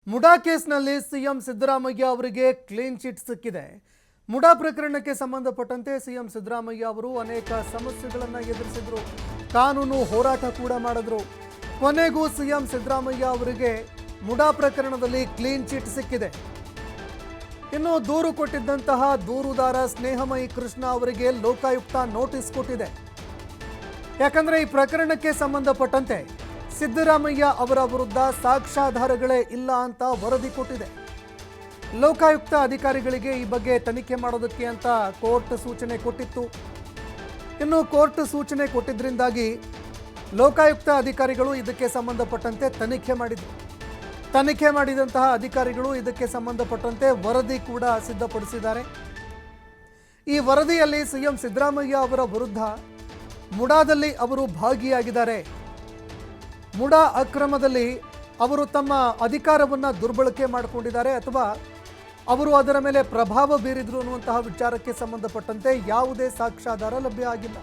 ಮುಡಾ ಕೇಸ್ನಲ್ಲಿ ಸಿಎಂ ಸಿದ್ದರಾಮಯ್ಯ ಅವರಿಗೆ clean chit ಸಿಕ್ಕಿದೆ. ಮುಡಾ ಪ್ರಕರಣಕ್ಕೆ ಸಂಬಂಧಪಟ್ಟಂತೆ ಸಿಎಂ ಸಿದ್ದರಾಮಯ್ಯ ಅವರು ಅನೇಕ ಸಮಸ್ಯೆಗಳನ್ನು ಎದುರಿಸಿದ್ರು, ಕಾನೂನು ಹೋರಾಟ ಕೂಡ ಮಾಡಿದ್ರು. ಕೊನೆಗೂ ಸಿಎಂ ಸಿದ್ದರಾಮಯ್ಯ ಅವರಿಗೆ ಮುಡಾ ಪ್ರಕರಣದಲ್ಲಿ ಕ್ಲೀನ್ ಚಿಟ್ ಸಿಕ್ಕಿದೆ. ಇನ್ನು ದೂರು ಕೊಟ್ಟಿದ್ದಂತಹ ದೂರುದಾರ ಸ್ನೇಹಮಯಿ ಕೃಷ್ಣ ಅವರಿಗೆ ಲೋಕಾಯುಕ್ತ ನೋಟಿಸ್ ಕೊಟ್ಟಿದೆ. ಯಾಕಂದ್ರೆ ಈ ಪ್ರಕರಣಕ್ಕೆ ಸಂಬಂಧಪಟ್ಟಂತೆ ಸಿದ್ದರಾಮಯ್ಯ ಅವರ ವಿರುದ್ಧ ಸಾಕ್ಷ್ಯಾಧಾರಗಳೇ ಇಲ್ಲ ಅಂತ ವರದಿ ಕೊಟ್ಟಿದೆ. ಲೋಕಾಯುಕ್ತ ಅಧಿಕಾರಿಗಳಿಗೆ ಈ ಬಗ್ಗೆ ತನಿಖೆ ಮಾಡೋದಕ್ಕೆ ಅಂತ ಕೋರ್ಟ್ ಸೂಚನೆ ಕೊಟ್ಟಿತ್ತು. ಇನ್ನು ಕೋರ್ಟ್ ಸೂಚನೆ ಕೊಟ್ಟಿದ್ದರಿಂದಾಗಿ ಲೋಕಾಯುಕ್ತ ಅಧಿಕಾರಿಗಳು ಇದಕ್ಕೆ ಸಂಬಂಧಪಟ್ಟಂತೆ ತನಿಖೆ ಮಾಡಿದರು. ತನಿಖೆ ಮಾಡಿದಂತಹ ಅಧಿಕಾರಿಗಳು ಇದಕ್ಕೆ ಸಂಬಂಧಪಟ್ಟಂತೆ ವರದಿ ಕೂಡ ಸಿದ್ಧಪಡಿಸಿದ್ದಾರೆ. ಈ ವರದಿಯಲ್ಲಿ ಸಿಎಂ ಸಿದ್ದರಾಮಯ್ಯ ಅವರ ವಿರುದ್ಧ ಮುಡಾದಲ್ಲಿ ಅವರು ಭಾಗಿಯಾಗಿದ್ದಾರೆ, ಮುಡಾ ಅಕ್ರಮದಲ್ಲಿ ಅವರು ತಮ್ಮ ಅಧಿಕಾರವನ್ನು ದುರ್ಬಳಕೆ ಮಾಡಿಕೊಂಡಿದ್ದಾರೆ ಅಥವಾ ಅವರು ಅದರ ಮೇಲೆ ಪ್ರಭಾವ ಬೀರಿದ್ರು ಅನ್ನುವಂತಹ ವಿಚಾರಕ್ಕೆ ಸಂಬಂಧಪಟ್ಟಂತೆ ಯಾವುದೇ ಸಾಕ್ಷ್ಯಾಧಾರ ಲಭ್ಯ ಆಗಿಲ್ಲ.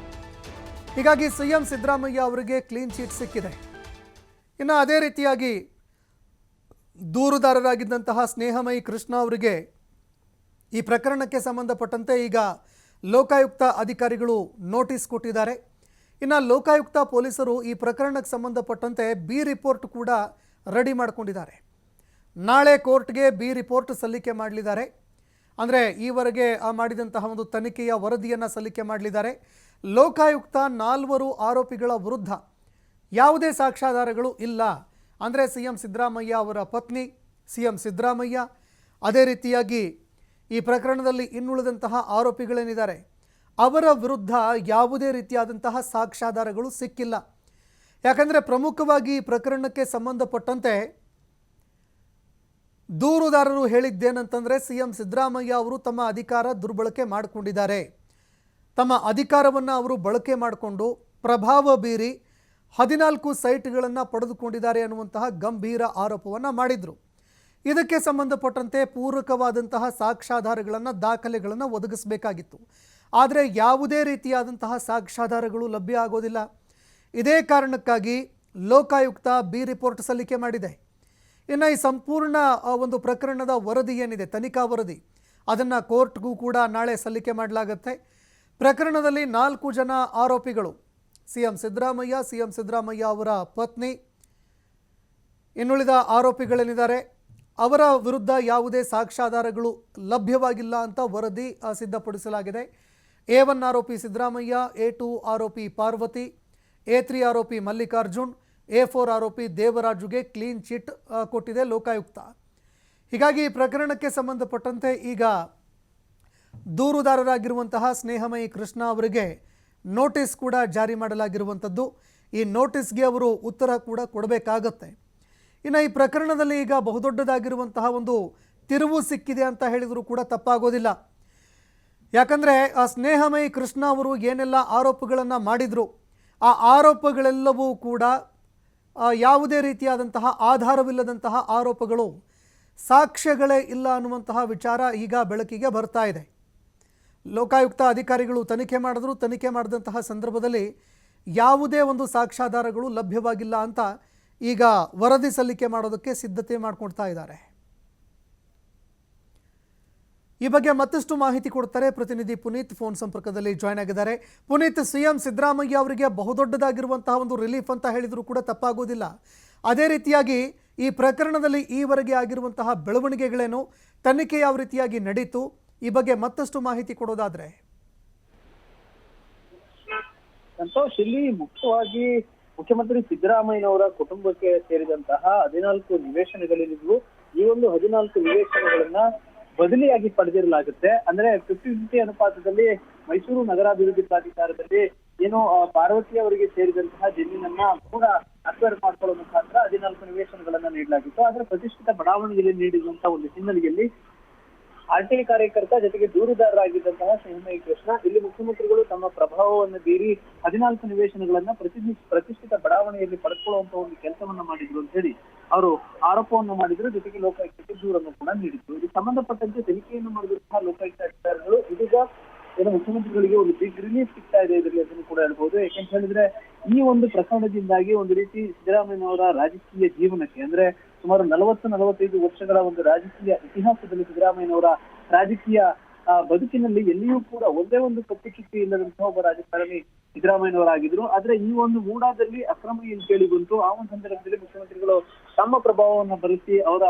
ಹೀಗಾಗಿ ಸಿಎಂ ಸಿದ್ದರಾಮಯ್ಯ ಅವರಿಗೆ ಕ್ಲೀನ್ ಚೀಟ್ ಸಿಕ್ಕಿದೆ. ಇನ್ನು ಅದೇ ರೀತಿಯಾಗಿ ದೂರುದಾರರಾಗಿದ್ದಂತಹ ಸ್ನೇಹಮಯಿ ಕೃಷ್ಣ ಅವರಿಗೆ ಈ ಪ್ರಕರಣಕ್ಕೆ ಸಂಬಂಧಪಟ್ಟಂತೆ ಈಗ ಲೋಕಾಯುಕ್ತ ಅಧಿಕಾರಿಗಳು ನೋಟಿಸ್ ಕೊಟ್ಟಿದ್ದಾರೆ. ಇನ್ನು ಲೋಕಾಯುಕ್ತ ಪೊಲೀಸರು ಈ ಪ್ರಕರಣಕ್ಕೆ ಸಂಬಂಧಪಟ್ಟಂತೆ ಬಿ ರಿಪೋರ್ಟ್ ಕೂಡ ರೆಡಿ ಮಾಡ್ಕೊಂಡಿದ್ದಾರೆ. ನಾಳೆ ಕೋರ್ಟ್ಗೆ ಬಿ ರಿಪೋರ್ಟ್ ಸಲ್ಲಿಕೆ ಮಾಡಲಿದ್ದಾರೆ. ಅಂದರೆ ಈವರೆಗೆ ಮಾಡಿದಂತಹ ಒಂದು ತನಿಖೆಯ ವರದಿಯನ್ನು ಸಲ್ಲಿಕೆ ಮಾಡಲಿದ್ದಾರೆ. ಲೋಕಾಯುಕ್ತ 4 ಆರೋಪಿಗಳ ವಿರುದ್ಧ ಯಾವುದೇ ಸಾಕ್ಷ್ಯಾಧಾರಗಳು ಇಲ್ಲ, ಅಂದರೆ ಸಿಎಂ ಸಿದ್ದರಾಮಯ್ಯ ಅವರ ಪತ್ನಿ, ಸಿಎಂ ಸಿದ್ದರಾಮಯ್ಯ, ಅದೇ ರೀತಿಯಾಗಿ ಈ ಪ್ರಕರಣದಲ್ಲಿ ಇನ್ನುಳಿದಂತಹ ಆರೋಪಿಗಳೇನಿದ್ದಾರೆ ಅವರ ವಿರುದ್ಧ ಯಾವುದೇ ರೀತಿಯಾದಂತಹ ಸಾಕ್ಷ್ಯಾಧಾರಗಳು ಸಿಕ್ಕಿಲ್ಲ. ಯಾಕಂದರೆ ಪ್ರಮುಖವಾಗಿ ಈ ಪ್ರಕರಣಕ್ಕೆ ಸಂಬಂಧಪಟ್ಟಂತೆ ದೂರುದಾರರು ಹೇಳಿದ್ದೇನಂತಂದರೆ ಸಿಎಂ ಸಿದ್ದರಾಮಯ್ಯ ಅವರು ತಮ್ಮ ಅಧಿಕಾರ ದುರ್ಬಳಕೆ ಮಾಡಿಕೊಂಡಿದ್ದಾರೆ, ತಮ್ಮ ಅಧಿಕಾರವನ್ನು ಅವರು ಬಳಕೆ ಮಾಡಿಕೊಂಡು ಪ್ರಭಾವ ಬೀರಿ 14 ಸೈಟ್ಗಳನ್ನು ಪಡೆದುಕೊಂಡಿದ್ದಾರೆ ಅನ್ನುವಂತಹ ಗಂಭೀರ ಆರೋಪವನ್ನು ಮಾಡಿದರು. ಇದಕ್ಕೆ ಸಂಬಂಧಪಟ್ಟಂತೆ ಪೂರಕವಾದಂತಹ ಸಾಕ್ಷ್ಯಾಧಾರಗಳನ್ನು, ದಾಖಲೆಗಳನ್ನು ಒದಗಿಸಬೇಕಾಗಿತ್ತು. ಆದರೆ ಯಾವುದೇ ರೀತಿಯಾದಂತಹ ಸಾಕ್ಷ್ಯಾಧಾರಗಳು ಲಭ್ಯ ಆಗೋದಿಲ್ಲ. ಇದೇ ಕಾರಣಕ್ಕಾಗಿ ಲೋಕಾಯುಕ್ತ ಬಿ ರಿಪೋರ್ಟ್ ಸಲ್ಲಿಕೆ ಮಾಡಿದೆ. ಇನ್ನು ಈ ಸಂಪೂರ್ಣ ಒಂದು ಪ್ರಕರಣದ ವರದಿ ಏನಿದೆ, ತನಿಖಾ ವರದಿ, ಅದನ್ನು ಕೋರ್ಟ್ಗೂ ಕೂಡ ನಾಳೆ ಸಲ್ಲಿಕೆ ಮಾಡಲಾಗುತ್ತೆ. ಪ್ರಕರಣದಲ್ಲಿ 4 ಜನ ಆರೋಪಿಗಳು, ಸಿಎಂ ಸಿದ್ದರಾಮಯ್ಯ ಅವರ ಪತ್ನಿ, ಇನ್ನುಳಿದ ಆರೋಪಿಗಳೇನಿದ್ದಾರೆ ಅವರ ವಿರುದ್ಧ ಯಾವುದೇ ಸಾಕ್ಷ್ಯಾಧಾರಗಳು ಲಭ್ಯವಾಗಿಲ್ಲ ಅಂತ ವರದಿ ಸಿದ್ಧಪಡಿಸಲಾಗಿದೆ. A1 ಆರೋಪಿ ಸಿದ್ದರಾಮಯ್ಯ, A2 ಆರೋಪಿ ಪಾರ್ವತಿ, A3 ಆರೋಪಿ ಮಲ್ಲಿಕಾರ್ಜುನ್, A4 ಆರೋಪಿ ದೇವರಾಜುಗೆ ಕ್ಲೀನ್ ಚಿಟ್ ಕೊಟ್ಟಿದೆ ಲೋಕಾಯುಕ್ತ. ಹೀಗಾಗಿ ಈ ಪ್ರಕರಣಕ್ಕೆ ಸಂಬಂಧಪಟ್ಟಂತೆ ಈಗ ದೂರುದಾರರಾಗಿರುವಂತಹ ಸ್ನೇಹಮಯಿ ಕೃಷ್ಣ ಅವರಿಗೆ ನೋಟಿಸ್ ಕೂಡ ಜಾರಿ ಮಾಡಲಾಗಿರುವಂಥದ್ದು. ಈ ನೋಟಿಸ್ಗೆ ಅವರು ಉತ್ತರ ಕೂಡ ಕೊಡಬೇಕಾಗತ್ತೆ. ಇನ್ನು ಈ ಪ್ರಕರಣದಲ್ಲಿ ಈಗ ಬಹುದೊಡ್ಡದಾಗಿರುವಂತಹ ಒಂದು ತಿರುವು ಸಿಕ್ಕಿದೆ ಅಂತ ಹೇಳಿದರೂ ಕೂಡ ತಪ್ಪಾಗೋದಿಲ್ಲ. ಯಾಕಂದರೆ ಆ ಸ್ನೇಹಮಯಿ ಕೃಷ್ಣ ಅವರು ಏನೆಲ್ಲ ಆರೋಪಗಳನ್ನು ಮಾಡಿದರು, ಆ ಆರೋಪಗಳೆಲ್ಲವೂ ಕೂಡ ಯಾವುದೇ ರೀತಿಯಾದಂತಹ ಆಧಾರವಿಲ್ಲದಂತಹ ಆರೋಪಗಳು, ಸಾಕ್ಷ್ಯಗಳೇ ಇಲ್ಲ ಅನ್ನುವಂತಹ ವಿಚಾರ ಈಗ ಬೆಳಕಿಗೆ ಬರ್ತಾ ಇದೆ. ಲೋಕಾಯುಕ್ತ ಅಧಿಕಾರಿಗಳು ತನಿಖೆ ಮಾಡಿದ್ರು. ತನಿಖೆ ಮಾಡಿದಂತಹ ಸಂದರ್ಭದಲ್ಲಿ ಯಾವುದೇ ಒಂದು ಸಾಕ್ಷ್ಯಾಧಾರಗಳು ಲಭ್ಯವಾಗಿಲ್ಲ ಅಂತ ಈಗ ವರದಿ ಸಲ್ಲಿಕೆ ಮಾಡೋದಕ್ಕೆ ಸಿದ್ಧತೆ ಮಾಡಿಕೊಡ್ತಾ ಇದ್ದಾರೆ. ಈ ಬಗ್ಗೆ ಮತ್ತಷ್ಟು ಮಾಹಿತಿ ಕೊಡ್ತಾರೆ ಪ್ರತಿನಿಧಿ ಪುನೀತ್, ಫೋನ್ ಸಂಪರ್ಕದಲ್ಲಿ ಜಾಯ್ನ್ ಆಗಿದ್ದಾರೆ. ಪುನೀತ್, ಸಿಎಂ ಸಿದ್ದರಾಮಯ್ಯ ಅವರಿಗೆ ಬಹುದೊಡ್ಡದಾಗಿರುವಂತಹ ಒಂದು ರಿಲೀಫ್ ಅಂತ ಹೇಳಿದರೂ ಕೂಡ ತಪ್ಪಾಗೋದಿಲ್ಲ. ಅದೇ ರೀತಿಯಾಗಿ ಈ ಪ್ರಕರಣದಲ್ಲಿ ಈವರೆಗೆ ಆಗಿರುವಂತಹ ಬೆಳವಣಿಗೆಗಳೇನು, ತನಿಖೆ ಯಾವ ರೀತಿಯಾಗಿ ನಡೀತು, ಈ ಬಗ್ಗೆ ಮತ್ತಷ್ಟು ಮಾಹಿತಿ ಕೊಡೋದಾದ್ರೆ. ಸಂತೋಷ್, ಇಲ್ಲಿ ಮುಖ್ಯವಾಗಿ ಮುಖ್ಯಮಂತ್ರಿ ಸಿದ್ದರಾಮಯ್ಯನವರ ಕುಟುಂಬಕ್ಕೆ ಸೇರಿದಂತಹ 14 ನಿವೇಶನಗಳಿದ್ವು. ಈ ಒಂದು 14 ನಿವೇಶನಗಳನ್ನ ಬದಲಿಯಾಗಿ ಪಡೆದಿರಲಾಗುತ್ತೆ. ಅಂದ್ರೆ 50-50 ಅನುಪಾತದಲ್ಲಿ ಮೈಸೂರು ನಗರಾಭಿವೃದ್ಧಿ ಪ್ರಾಧಿಕಾರದಲ್ಲಿ ಏನು ಪಾರ್ವತಿ ಅವರಿಗೆ ಸೇರಿದಂತಹ ಜಮೀನನ್ನ ಕೂಡ ಅಕ್ವೈರ್ ಮಾಡ್ಕೊಳ್ಳೋ ಮುಖಾಂತರ 14 ನಿವೇಶನಗಳನ್ನ ನೀಡಲಾಗಿತ್ತು. ಆದ್ರೆ ಪ್ರತಿಷ್ಠಿತ ಬಡಾವಣೆಯಲ್ಲಿ ನೀಡಿರುವಂತಹ ಒಂದು ಹಿನ್ನೆಲೆಯಲ್ಲಿ ಆರ್ಟಿಐ ಕಾರ್ಯಕರ್ತ ಜೊತೆಗೆ ದೂರುದಾರರಾಗಿದ್ದಂತಹ ಸ್ನೇಹಮಯಿ ಕೃಷ್ಣ ಇಲ್ಲಿ ಮುಖ್ಯಮಂತ್ರಿಗಳು ತಮ್ಮ ಪ್ರಭಾವವನ್ನು ಬೀರಿ 14 ನಿವೇಶನಗಳನ್ನ ಪ್ರತಿಷ್ಠಿತ ಬಡಾವಣೆಯಲ್ಲಿ ಪಡೆದುಕೊಳ್ಳುವಂತ ಒಂದು ಕೆಲಸವನ್ನ ಮಾಡಿದ್ರು ಅಂತ ಹೇಳಿ ಅವರು ಆರೋಪವನ್ನು ಮಾಡಿದ್ರು. ಜೊತೆಗೆ ಲೋಕಾಯುಕ್ತಕ್ಕೆ ದೂರನ್ನು ಕೂಡ ನೀಡಿದ್ರು. ಇದಕ್ಕೆ ಸಂಬಂಧಪಟ್ಟಂತೆ ತನಿಖೆಯನ್ನು ಮಾಡಿದಂತಹ ಲೋಕಾಯುಕ್ತ ಅಧಿಕಾರಿಗಳು ಇದೀಗ ಏನು ಮುಖ್ಯಮಂತ್ರಿಗಳಿಗೆ ಒಂದು ಬಿಗ್ ರಿಲೀಫ್ ಸಿಗ್ತಾ ಇದೆ ಇದರಲ್ಲಿ ಅದನ್ನು ಕೂಡ ಹೇಳ್ಬಹುದು. ಯಾಕೆಂತ ಹೇಳಿದ್ರೆ ಈ ಒಂದು ಪ್ರಕರಣದಿಂದಾಗಿ ಒಂದು ರೀತಿ ಸಿದ್ದರಾಮಯ್ಯನವರ ರಾಜಕೀಯ ಜೀವನಕ್ಕೆ, ಅಂದ್ರೆ ಸುಮಾರು 40-45 ವರ್ಷಗಳ ಒಂದು ರಾಜಕೀಯ ಇತಿಹಾಸದಲ್ಲಿ ಸಿದ್ದರಾಮಯ್ಯನವರ ರಾಜಕೀಯ ಬದುಕಿನಲ್ಲಿ ಎಲ್ಲಿಯೂ ಕೂಡ ಒಂದೇ ಒಂದು ಕಪ್ಪು ಚುಕ್ಕಿ ಇಲ್ಲದಂತಹ ಒಬ್ಬ ರಾಜಕಾರಣಿ ಸಿದ್ದರಾಮಯ್ಯನವರಾಗಿದ್ರು. ಆದ್ರೆ ಈ ಒಂದು ಮೂಡಾದಲ್ಲಿ ಅಕ್ರಮ ಏನ್ ಕೇಳಿ ಬಂತು, ಆ ಒಂದು ಸಂದರ್ಭದಲ್ಲಿ ಮುಖ್ಯಮಂತ್ರಿಗಳು ತಮ್ಮ ಪ್ರಭಾವವನ್ನು ಬಳಸಿ ಅವರ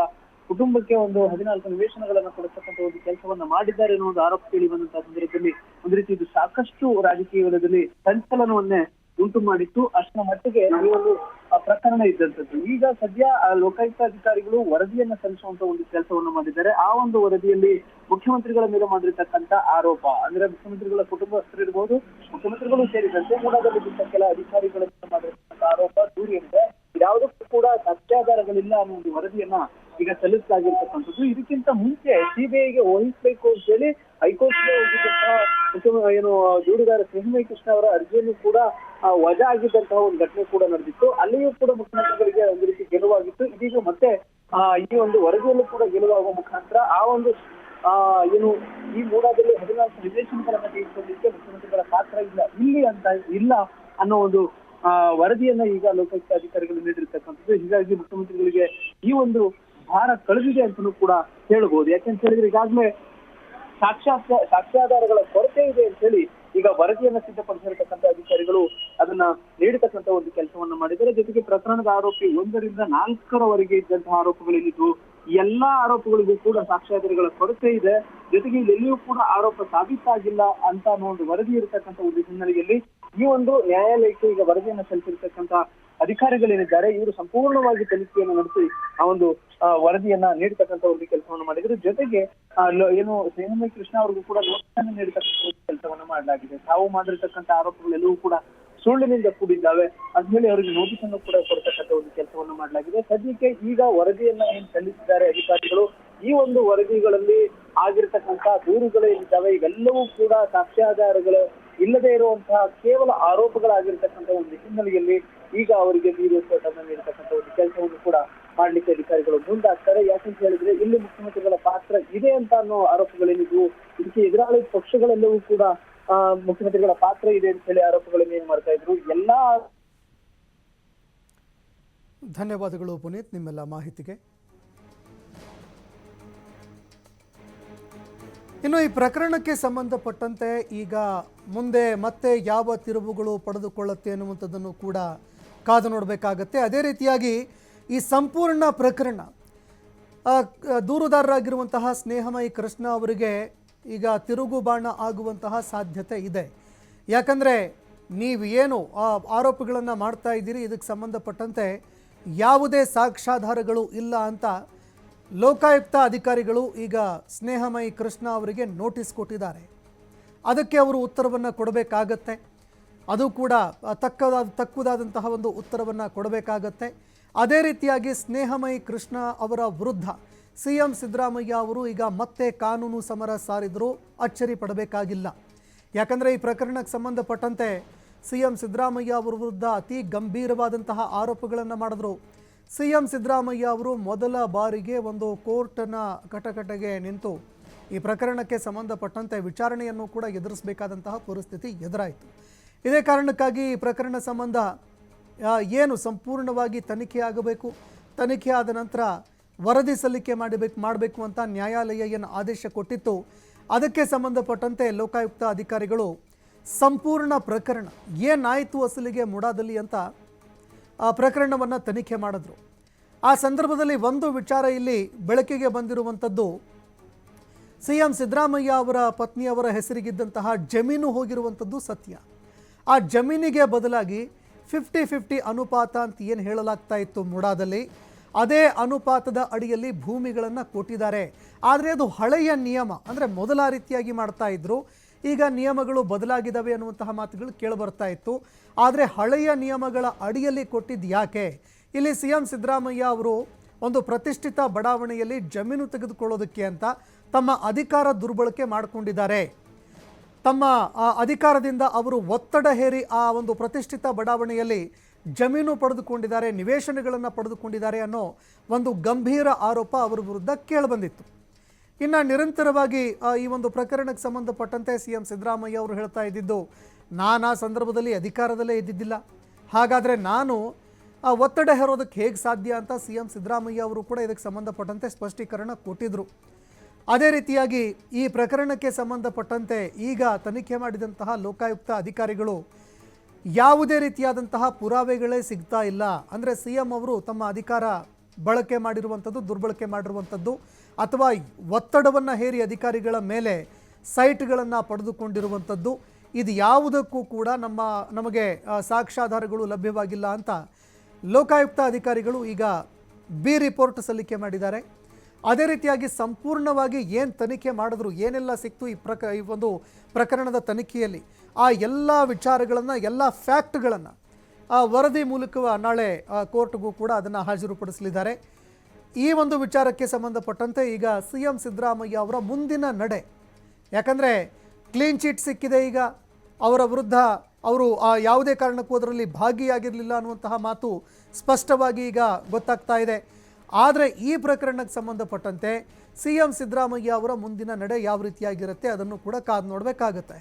ಕುಟುಂಬಕ್ಕೆ ಒಂದು 14 ನಿವೇಶನಗಳನ್ನ ಕೊಡತಕ್ಕಂಥ ಒಂದು ಕೆಲಸವನ್ನ ಮಾಡಿದ್ದಾರೆ ಅನ್ನೋ ಒಂದು ಆರೋಪ ಕೇಳಿ ಬಂದಂತಹ ಸಂದರ್ಭದಲ್ಲಿ ಒಂದು ರೀತಿ ಇದು ಸಾಕಷ್ಟು ರಾಜಕೀಯ ವಲಯದಲ್ಲಿ ಸಂಚಲನವನ್ನೇ ಉಂಟು ಮಾಡಿತ್ತು. ಅಷ್ಟರ ಮಟ್ಟಿಗೆ ಈ ಒಂದು ಪ್ರಕರಣ ಇದ್ದಂಥದ್ದು. ಈಗ ಸದ್ಯ ಲೋಕಾಯುಕ್ತ ಅಧಿಕಾರಿಗಳು ವರದಿಯನ್ನ ಸಲ್ಲಿಸುವಂತ ಒಂದು ಕೆಲಸವನ್ನು ಮಾಡಿದ್ದಾರೆ. ಆ ಒಂದು ವರದಿಯಲ್ಲಿ ಮುಖ್ಯಮಂತ್ರಿಗಳ ಮೇಲೆ ಮಾಡಿರ್ತಕ್ಕಂಥ ಆರೋಪ ಅಂದ್ರೆ ಮುಖ್ಯಮಂತ್ರಿಗಳ ಕುಟುಂಬಸ್ಥರಿರ್ಬೋದು, ಮುಖ್ಯಮಂತ್ರಿಗಳು ಸೇರಿದಂತೆ ಮೂಡಾದಲ್ಲಿ ಬಿದ್ದ ಕೆಲ ಅಧಿಕಾರಿಗಳ ಮೇಲೆ ಮಾಡಿರ್ತಕ್ಕಂಥ ಆರೋಪ ದೂರು ಏನಿದೆ ಯಾವುದಕ್ಕೂ ಕೂಡ ಸಾಕ್ಷ್ಯಾಧಾರಗಳಿಲ್ಲ ಅನ್ನೋ ಒಂದು ವರದಿಯನ್ನ ಈಗ ಸಲ್ಲಿಸಲಾಗಿರ್ತಕ್ಕಂಥದ್ದು. ಇದಕ್ಕಿಂತ ಮುಂಚೆ ಸಿಬಿಐಗೆ ವಹಿಸಬೇಕು ಅಂತ ಹೇಳಿ ಹೈಕೋರ್ಟ್ಗೆ ಹೋಗಿದ್ದಂತಹ ಏನು ದೂರುದಾರ ಸ್ನೇಹಮಯಿ ಕೃಷ್ಣ ಅವರ ಅರ್ಜಿಯನ್ನು ಕೂಡ ವಜಾ ಆಗಿದ್ದಂತಹ ಒಂದು ಘಟನೆ ಕೂಡ ನಡೆದಿತ್ತು. ಅಲ್ಲಿಯೂ ಕೂಡ ಮುಖ್ಯಮಂತ್ರಿಗಳಿಗೆ ಒಂದು ರೀತಿ ಗೆಲುವಾಗಿತ್ತು. ಇದೀಗ ಮತ್ತೆ ಈ ಒಂದು ವರದಿಯಲ್ಲೂ ಕೂಡ ಗೆಲುವಾಗುವ ಮುಖಾಂತರ ಆ ಒಂದು ಏನು ಈ ಮೂಡಾದಲ್ಲಿ 14 ನಿವೇಶನಗಳನ್ನ ತೆಗೆದುಕೊಳ್ಳಲಿಕ್ಕೆ ಮುಖ್ಯಮಂತ್ರಿಗಳ ಪಾತ್ರ ಇಲ್ಲ ಅನ್ನೋ ಒಂದು ವರದಿಯನ್ನ ಈಗ ಲೋಕಾಯುಕ್ತ ಅಧಿಕಾರಿಗಳು ನೀಡಿರ್ತಕ್ಕಂಥದ್ದು. ಹೀಗಾಗಿ ಮುಖ್ಯಮಂತ್ರಿಗಳಿಗೆ ಈ ಒಂದು ಭಾರ ಕಳೆದಿದೆ ಅಂತಲೂ ಕೂಡ ಹೇಳಬಹುದು. ಯಾಕೆಂತ ಹೇಳಿದ್ರೆ ಈಗಾಗಲೇ ಸಾಕ್ಷ್ಯಾಧಾರಗಳ ಕೊರತೆ ಇದೆ ಅಂತ ಹೇಳಿ ಈಗ ವರದಿಯನ್ನ ಸಿದ್ಧಪಡಿಸಿರ್ತಕ್ಕಂಥ ಅಧಿಕಾರಿಗಳು ಅದನ್ನ ನೀಡತಕ್ಕಂಥ ಒಂದು ಕೆಲಸವನ್ನ ಮಾಡಿದ್ದಾರೆ. ಜೊತೆಗೆ ಪ್ರಕರಣದ ಆರೋಪಿ 1 ರಿಂದ 4 ಇದ್ದಂತಹ ಆರೋಪಗಳೇನಿದ್ದು ಎಲ್ಲಾ ಆರೋಪಗಳಿಗೂ ಕೂಡ ಸಾಕ್ಷ್ಯಾಧಾರಗಳ ಕೊರತೆ ಇದೆ. ಜೊತೆಗೆ ಇಲ್ಲೆಲ್ಲಿಯೂ ಕೂಡ ಆರೋಪ ಸಾಬೀತಾಗಿಲ್ಲ ಅಂತ ಅನ್ನೋ ಒಂದು ವರದಿ ಇರತಕ್ಕಂಥ ಒಂದು ಹಿನ್ನೆಲೆಯಲ್ಲಿ ಈ ಒಂದು ನ್ಯಾಯಾಲಯಕ್ಕೆ ಈಗ ವರದಿಯನ್ನ ಸಲ್ಲಿಸಿರ್ತಕ್ಕಂಥ ಅಧಿಕಾರಿಗಳೇನಿದ್ದಾರೆ ಇವರು ಸಂಪೂರ್ಣವಾಗಿ ತನಿಖೆಯನ್ನು ನಡೆಸಿ ಆ ಒಂದು ವರದಿಯನ್ನ ನೀಡತಕ್ಕಂಥ ಒಂದು ಕೆಲಸವನ್ನು ಮಾಡಿದ್ರು. ಜೊತೆಗೆ ಏನು ಸ್ನೇಹಮಯಿ ಕೃಷ್ಣ ಅವ್ರಿಗೂ ಕೂಡ ನೋಟಿಸನ್ನು ನೀಡತಕ್ಕಂಥ ಒಂದು ಕೆಲಸವನ್ನ ಮಾಡಲಾಗಿದೆ. ತಾವು ಮಾಡಿರ್ತಕ್ಕಂಥ ಆರೋಪಗಳೆಲ್ಲವೂ ಕೂಡ ಸುಳ್ಳಿನಿಂದ ಕೂಡಿದ್ದಾವೆ ಅಂತ ಹೇಳಿ ಅವರಿಗೆ ನೋಟಿಸ್ ಅನ್ನು ಕೂಡ ಕೊಡ್ತಕ್ಕಂಥ ಒಂದು ಕೆಲಸವನ್ನು ಮಾಡಲಾಗಿದೆ. ಸದ್ಯಕ್ಕೆ ಈಗ ವರದಿಯನ್ನ ಏನ್ ಸಲ್ಲಿಸಿದ್ದಾರೆ ಅಧಿಕಾರಿಗಳು, ಈ ಒಂದು ವರದಿಗಳಲ್ಲಿ ಆಗಿರ್ತಕ್ಕಂಥ ದೂರುಗಳೇನಿದ್ದಾವೆ ಇವೆಲ್ಲವೂ ಕೂಡ ಸಾಕ್ಷ್ಯಾಧಾರಗಳು ಇಲ್ಲದೆ ಇರುವಂತಹ ಕೇವಲ ಆರೋಪಗಳಾಗಿರ್ತಕ್ಕಂಥ ಒಂದು ಹಿನ್ನೆಲೆಯಲ್ಲಿ ಈಗ ಅವರಿಗೆ ನೀಡಿರ್ತಕ್ಕಂಥ ಒಂದು ಕೆಲಸವನ್ನು ಕೂಡ ಮಾಡ್ಲಿಕ್ಕೆ ಅಧಿಕಾರಿಗಳು ಮುಂದಾಗ್ತಾರೆ. ಯಾಕಂತ ಹೇಳಿದ್ರೆ ಇಲ್ಲಿ ಮುಖ್ಯಮಂತ್ರಿಗಳ ಪಾತ್ರ ಇದೆ ಅಂತ ಅನ್ನೋ ಆರೋಪಗಳೇನಿದ್ವು, ಇದಕ್ಕೆ ಎದುರಾಳಿ ಪಕ್ಷಗಳೆಲ್ಲವೂ ಕೂಡ ಮುಖ್ಯಮಂತ್ರಿಗಳ ಪಾತ್ರ ಇದೆ ಅಂತ ಹೇಳಿ ಆರೋಪಗಳನ್ನು ಏನ್ ಮಾಡ್ತಾ ಇದ್ರು. ಎಲ್ಲಾ ಧನ್ಯವಾದಗಳು ಪುನೀತ್ ನಿಮ್ಮೆಲ್ಲ ಮಾಹಿತಿಗೆ. ಇನ್ನು ಈ ಪ್ರಕರಣಕ್ಕೆ ಸಂಬಂಧಪಟ್ಟಂತೆ ಈಗ ಮುಂದೆ ಮತ್ತೆ ಯಾವ ತಿರುವುಗಳು ಪಡೆದುಕೊಳ್ಳುತ್ತೆ ಅನ್ನುವಂಥದ್ದನ್ನು ಕೂಡ ಕಾದು ನೋಡಬೇಕಾಗತ್ತೆ. ಅದೇ ರೀತಿಯಾಗಿ ಈ ಸಂಪೂರ್ಣ ಪ್ರಕರಣ ದೂರುದಾರರಾಗಿರುವಂತಹ ಸ್ನೇಹಮಯಿ ಕೃಷ್ಣ ಅವರಿಗೆ ಈಗ ತಿರುಗುಬಾಣ ಆಗುವಂತಹ ಸಾಧ್ಯತೆ ಇದೆ. ಯಾಕಂದರೆ ನೀವು ಏನು ಆರೋಪಗಳನ್ನು ಮಾಡ್ತಾ ಇದ್ದೀರಿ ಇದಕ್ಕೆ ಸಂಬಂಧಪಟ್ಟಂತೆ ಯಾವುದೇ ಸಾಕ್ಷ್ಯಾಧಾರಗಳು ಇಲ್ಲ ಅಂತ ಲೋಕಾಯುಕ್ತ ಅಧಿಕಾರಿಗಳು ಈಗ ಸ್ನೇಹಮಯಿ ಕೃಷ್ಣ ಅವರಿಗೆ ನೋಟಿಸ್ ಕೊಟ್ಟಿದ್ದಾರೆ. ಅದಕ್ಕೆ ಅವರು ಉತ್ತರವನ್ನು ಕೊಡಬೇಕಾಗತ್ತೆ. ಅದು ಕೂಡ ತಕ್ಕುದಾದಂತಹ ಒಂದು ಉತ್ತರವನ್ನು ಕೊಡಬೇಕಾಗತ್ತೆ. ಅದೇ ರೀತಿಯಾಗಿ ಸ್ನೇಹಮಯಿ ಕೃಷ್ಣ ಅವರ ವಿರುದ್ಧ CM ಸಿದ್ದರಾಮಯ್ಯ ಅವರು ಈಗ ಮತ್ತೆ ಕಾನೂನು ಸಮರ ಸಾರಿದರೂ ಅಚ್ಚರಿ ಪಡಬೇಕಾಗಿಲ್ಲ. ಯಾಕಂದರೆ ಈ ಪ್ರಕರಣಕ್ಕೆ ಸಂಬಂಧಪಟ್ಟಂತೆ CM ಸಿದ್ದರಾಮಯ್ಯ ಅವರ ವಿರುದ್ಧ ಅತಿ ಗಂಭೀರವಾದಂತಹ ಆರೋಪಗಳನ್ನು ಮಾಡಿದ್ರು. CM ಸಿದ್ದರಾಮಯ್ಯ ಅವರು ಮೊದಲ ಬಾರಿಗೆ ಒಂದು ಕೋರ್ಟ್ನ ಕಟಕಟೆಗೆ ನಿಂತು ಈ ಪ್ರಕರಣಕ್ಕೆ ಸಂಬಂಧಪಟ್ಟಂತೆ ವಿಚಾರಣೆಯನ್ನು ಕೂಡ ಎದುರಿಸಬೇಕಾದಂತಹ ಪರಿಸ್ಥಿತಿ ಎದುರಾಯಿತು. ಇದೇ ಕಾರಣಕ್ಕಾಗಿ ಈ ಪ್ರಕರಣ ಸಂಬಂಧ ಏನು ಸಂಪೂರ್ಣವಾಗಿ ತನಿಖೆ ಆಗಬೇಕು, ತನಿಖೆ ಆದ ನಂತರ ವರದಿ ಸಲ್ಲಿಕೆ ಮಾಡಬೇಕು ಅಂತ ನ್ಯಾಯಾಲಯ ಏನು ಆದೇಶ ಕೊಟ್ಟಿತ್ತು, ಅದಕ್ಕೆ ಸಂಬಂಧಪಟ್ಟಂತೆ ಲೋಕಾಯುಕ್ತ ಅಧಿಕಾರಿಗಳು ಸಂಪೂರ್ಣ ಪ್ರಕರಣ ಏನಾಯಿತು ಅಸಲಿಗೆ ಮೂಡಾದಲ್ಲಿ ಅಂತ ಆ ಪ್ರಕರಣವನ್ನು ತನಿಖೆ ಮಾಡಿದ್ರು. ಆ ಸಂದರ್ಭದಲ್ಲಿ ಒಂದು ವಿಚಾರ ಇಲ್ಲಿ ಬೆಳಕಿಗೆ ಬಂದಿರುವಂಥದ್ದು, CM ಸಿದ್ದರಾಮಯ್ಯ ಅವರ ಪತ್ನಿಯವರ ಹೆಸರಿಗಿದ್ದಂತಹ ಜಮೀನು ಹೋಗಿರುವಂಥದ್ದು ಸತ್ಯ. ಆ ಜಮೀನಿಗೆ ಬದಲಾಗಿ 50-50 ಅನುಪಾತ ಅಂತ ಏನು ಹೇಳಲಾಗ್ತಾ ಇತ್ತು ಮೂಡಾದಲ್ಲಿ, ಅದೇ ಅನುಪಾತದ ಅಡಿಯಲ್ಲಿ ಭೂಮಿಗಳನ್ನು ಕೊಟ್ಟಿದ್ದಾರೆ. ಆದರೆ ಅದು ಹಳೆಯ ನಿಯಮ, ಅಂದರೆ ಮೊದಲ ರೀತಿಯಾಗಿ ಮಾಡ್ತಾ ಇದ್ರು. ಈಗ ನಿಯಮಗಳು ಬದಲಾಗಿದ್ದಾವೆ ಅನ್ನುವಂತಹ ಮಾತುಗಳು ಕೇಳಿಬರ್ತಾ ಇತ್ತು. ಆದರೆ ಹಳೆಯ ನಿಯಮಗಳ ಅಡಿಯಲ್ಲಿ ಕೊಟ್ಟಿದ್ದು ಯಾಕೆ? ಇಲ್ಲಿ CM ಸಿದ್ದರಾಮಯ್ಯ ಅವರು ಒಂದು ಪ್ರತಿಷ್ಠಿತ ಬಡಾವಣೆಯಲ್ಲಿ ಜಮೀನು ತೆಗೆದುಕೊಳ್ಳೋದಕ್ಕೆ ಅಂತ ತಮ್ಮ ಅಧಿಕಾರ ದುರ್ಬಳಕೆ ಮಾಡಿಕೊಂಡಿದ್ದಾರೆ. ತಮ್ಮ ಅಧಿಕಾರದಿಂದ ಅವರು ಒತ್ತಡ ಹೇರಿ ಆ ಒಂದು ಪ್ರತಿಷ್ಠಿತ ಬಡಾವಣೆಯಲ್ಲಿ ಜಮೀನು ಪಡೆದುಕೊಂಡಿದ್ದಾರೆ, ನಿವೇಶನಗಳನ್ನು ಪಡೆದುಕೊಂಡಿದ್ದಾರೆ ಅನ್ನೋ ಒಂದು ಗಂಭೀರ ಆರೋಪ ಅವರ ವಿರುದ್ಧ ಕೇಳಿಬಂದಿತ್ತು. ಇನ್ನು ನಿರಂತರವಾಗಿ ಈ ಒಂದು ಪ್ರಕರಣಕ್ಕೆ ಸಂಬಂಧಪಟ್ಟಂತೆ CM ಸಿದ್ದರಾಮಯ್ಯ ಅವರು ಹೇಳ್ತಾ ಇದ್ದಿದ್ದು, ನಾನು ಆ ಸಂದರ್ಭದಲ್ಲಿ ಅಧಿಕಾರದಲ್ಲೇ ಇದ್ದಿದ್ದಿಲ್ಲ, ಹಾಗಾದರೆ ನಾನು ಆ ಒತ್ತಡ ಹೇರೋದಕ್ಕೆ ಹೇಗೆ ಸಾಧ್ಯ ಅಂತ CM ಸಿದ್ದರಾಮಯ್ಯ ಅವರು ಕೂಡ ಇದಕ್ಕೆ ಸಂಬಂಧಪಟ್ಟಂತೆ ಸ್ಪಷ್ಟೀಕರಣ ಕೊಟ್ಟಿದ್ದರು. ಅದೇ ರೀತಿಯಾಗಿ ಈ ಪ್ರಕರಣಕ್ಕೆ ಸಂಬಂಧಪಟ್ಟಂತೆ ಈಗ ತನಿಖೆ ಮಾಡಿದಂತಹ ಲೋಕಾಯುಕ್ತ ಅಧಿಕಾರಿಗಳು ಯಾವುದೇ ರೀತಿಯಾದಂತಹ ಪುರಾವೆಗಳೇ ಸಿಗ್ತಾ ಇಲ್ಲ. ಅಂದರೆ CM ಅವರು ತಮ್ಮ ಅಧಿಕಾರ ಬಳಕೆ ಮಾಡಿರುವಂಥದ್ದು, ದುರ್ಬಳಕೆ ಮಾಡಿರುವಂಥದ್ದು, ಅಥವಾ ಒತ್ತಡವನ್ನು ಹೇರಿ ಅಧಿಕಾರಿಗಳ ಮೇಲೆ ಸೈಟ್ಗಳನ್ನು ಪಡೆದುಕೊಂಡಿರುವಂಥದ್ದು, ಇದು ಯಾವುದಕ್ಕೂ ಕೂಡ ನಮಗೆ ಸಾಕ್ಷ್ಯಾಧಾರಗಳು ಲಭ್ಯವಾಗಿಲ್ಲ ಅಂತ ಲೋಕಾಯುಕ್ತ ಅಧಿಕಾರಿಗಳು ಈಗ ಬಿ ರಿಪೋರ್ಟ್ ಸಲ್ಲಿಕೆ ಮಾಡಿದ್ದಾರೆ. ಅದೇ ರೀತಿಯಾಗಿ ಸಂಪೂರ್ಣವಾಗಿ ಏನು ತನಿಖೆ ಮಾಡಿದ್ರು, ಏನೆಲ್ಲ ಸಿಕ್ತು ಈ ಒಂದು ಪ್ರಕರಣದ ತನಿಖೆಯಲ್ಲಿ, ಆ ಎಲ್ಲ ವಿಚಾರಗಳನ್ನು, ಎಲ್ಲ ಫ್ಯಾಕ್ಟ್ಗಳನ್ನು ವರದಿ ಮೂಲಕ ನಾಳೆ ಕೋರ್ಟ್ಗೂ ಕೂಡ ಅದನ್ನು ಹಾಜರುಪಡಿಸಲಿದ್ದಾರೆ. ಈ ಒಂದು ವಿಚಾರಕ್ಕೆ ಸಂಬಂಧಪಟ್ಟಂತೆ ಈಗ CM ಸಿದ್ದರಾಮಯ್ಯ ಅವರ ಮುಂದಿನ ನಡೆ, ಯಾಕಂದರೆ ಕ್ಲೀನ್ ಚಿಟ್ ಸಿಕ್ಕಿದೆ, ಈಗ ಅವರ ವಿರುದ್ಧ ಅವರು ಯಾವುದೇ ಕಾರಣಕ್ಕೂ ಅದರಲ್ಲಿ ಭಾಗಿಯಾಗಿರಲಿಲ್ಲ ಅನ್ನುವಂತಹ ಮಾತು ಸ್ಪಷ್ಟವಾಗಿ ಈಗ ಗೊತ್ತಾಗ್ತಾ ಇದೆ. ಆದರೆ ಈ ಪ್ರಕರಣಕ್ಕೆ ಸಂಬಂಧಪಟ್ಟಂತೆ CM ಸಿದ್ದರಾಮಯ್ಯ ಅವರ ಮುಂದಿನ ನಡೆ ಯಾವ ರೀತಿಯಾಗಿರುತ್ತೆ ಅದನ್ನು ಕೂಡ ಕಾದು ನೋಡಬೇಕಾಗತ್ತೆ.